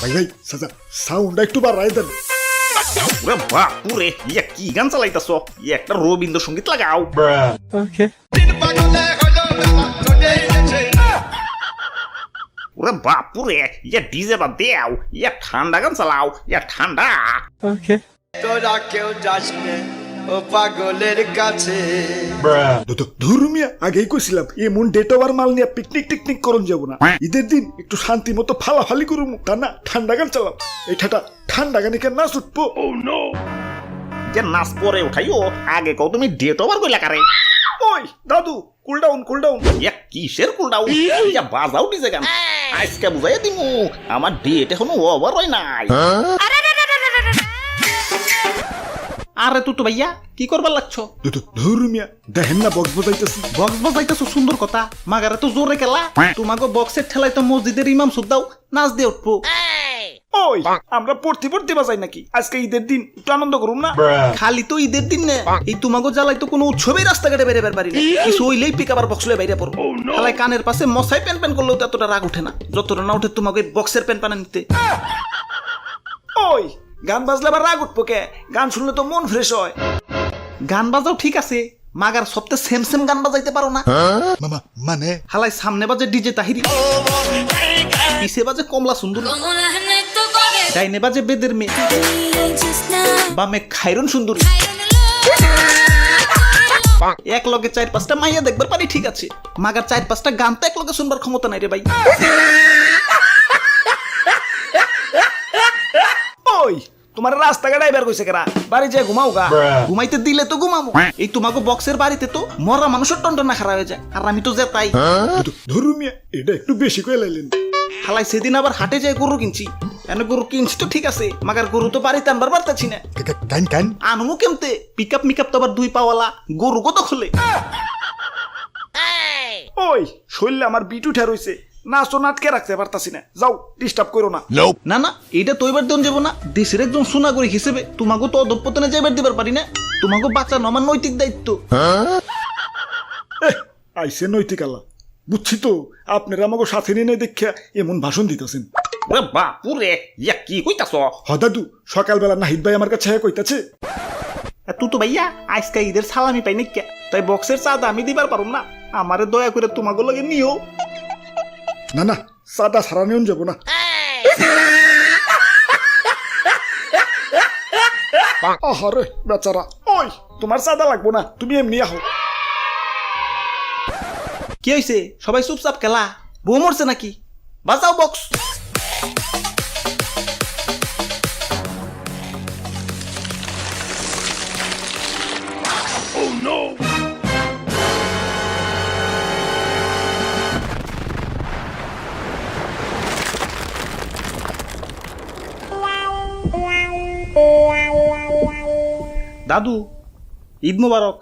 ভাই ভাই সাউন্ডটা একটু বাড়াই দেন। ওরে বাপুরে, ইয়া কি গান চালাইতাছ? একটা রবীন্দ্রসঙ্গীত লাগাও। ওরে বাপুরে, ইয়া ডিজে বা দেও, ইয়া ঠান্ডা গান চালাও, ইয়া ঠান্ডা। তোরা কেউ যাস নে ও পাগলের কাছে। ধর্মিয়া আগেই কইছিলাম এমন ডেট ওভার মাল নিয়ে পিকনিক টিকনিক করুন যাবো না। ঈদের দিন একটু শান্তি মতো ফালাফালি করুম, তা না ঠান্ডা গান চালাম। এটা ঠান্ডা গানে কেন নাচ উঠবো? যে নাচ পরে উঠাইও, আগে কও তুমি ডেট ওভার কইলা কারে? ওই দাদু কুল ডাউন কুল ডাউন। ইয়া কিসের কুলডাউন? ইয়া বাজাও ডিজে গান। আজকে বুঝাইয়া দিমু আমার ডেট এখনো ওভার হয় নাই। আরে তুই তো ভাইয়া কি করবার লাগছো? ধর্মিয়া দেখেন না বক্স বাজাইতেছি। বক্স বাজাইতেছো, সুন্দর কথা। মাগারে তো জোরে খেলা। তোমাকে বক্সের ঠেলাই তো মসজিদের ইমাম সুদ্দাও নাচ দিয়ে উঠবো। ওই আমরা পড়তে পড়তে বাজাই নাকি? আজকে ঈদের দিন একটু আনন্দ করুম না? খালি তো ঈদের দিন না, এই তোমাকে জ্বালাই তো কোনো উৎসবেই রাস্তাঘাটে বেরোবার পারি না। কিছু হইলেই পিক আবার বক্স লয়ে বাইরে পড়ো। খালাই কানের পাশে মশাই প্যান প্যান করলেও তো এতটা রাগ উঠে না, যতটা না উঠে তোমাকে বক্সের প্যান প্যান নিতে। ওই গান বাজলে আবার রাগ উঠবো কে? গান শুনলে তো মন ফ্রেশ হয়। গান বাজাও ঠিক আছে, মাগার সপ্তাহে সেম সেম গান বাজাইতে পারো না? মামা মানে হালাই সামনে বাজে ডিজে তাহিরি, পিছে বাজে কমলা সুন্দর, ডাইনে বাজে বেদের মেয়ে, বামে খাইরন সুন্দরী। এক লগে 4-5টা মাইয়া দেখবার পারি ঠিক আছে, মাগার 4-5টা গান তো এক লগে শুনবার ক্ষমতা নাই রে ভাই। ওই তোমার রাস্তাঘাট আইবার কইছে কেরা? বাড়ি যায় ঘুমাও গা। ঘুমাইতে দিলে তো ঘুমামো, এই তোমাকে বক্সের বাড়িতে তো মরা মানুষের টন্টনা খারাপ হয়ে যায়, আর আমি তো যে তাই। ধর্মিয়া এটা একটু বেশি কয়ে লাইলেন। হালাই সেদিন আবার হাটে যায় গরু কিনছি, এনে গরু কিনছি তো ঠিক আছে, মাগার গরু তো বাড়িতে আনবার পারতাছি না। কান কান আনমু কেমতে? পিকআপ মিকআপ তো আবার 2 পাওয়ালা, গরু কত খুলে। ওই শরীরে আমার বিট উঠে রইছে, নাচো নাটকে রাখতে পারতাছি না। যাও ডিস্টার্ব করো না। না না, এইটা তো এবার দেন যাবো না। দেশের একজন সোনাগরি হিসেবে তোমাকে তো অধঃপতনে যাইবার দিবার পারি না। তোমাকে বাঁচানো আমার নৈতিক দায়িত্ব। আইসে নৈতিক আল্লাহ, বুঝছি তো আপনারা আমাকে সাথে নিয়ে দেখিয়া এমন ভাষণ দিতেছেন। ওরে বাপুরে, ইয়া কি কইতাছ? দাদু সকালবেলা নাহিদ ভাই আমার কাছে কইতাছে তুই তো ভাইয়া আজকে ঈদের সালামি পাই নাকি, তাই বক্সের চাঁদা আমি দিবার পারুম না, আমারে দয়া করে তোমাকে লগে নিও। না না সাদা সারা নিয়ন যাবো না। আহারে বেচারা, ওই তোমার সাদা লাগবো না, তুমি এমনি আহো। কি হয়েছে? সবাই চুপচাপ খেলা, বউ মরছে নাকি? বাজাও বক্স। দাদু ঈদ মোবারক।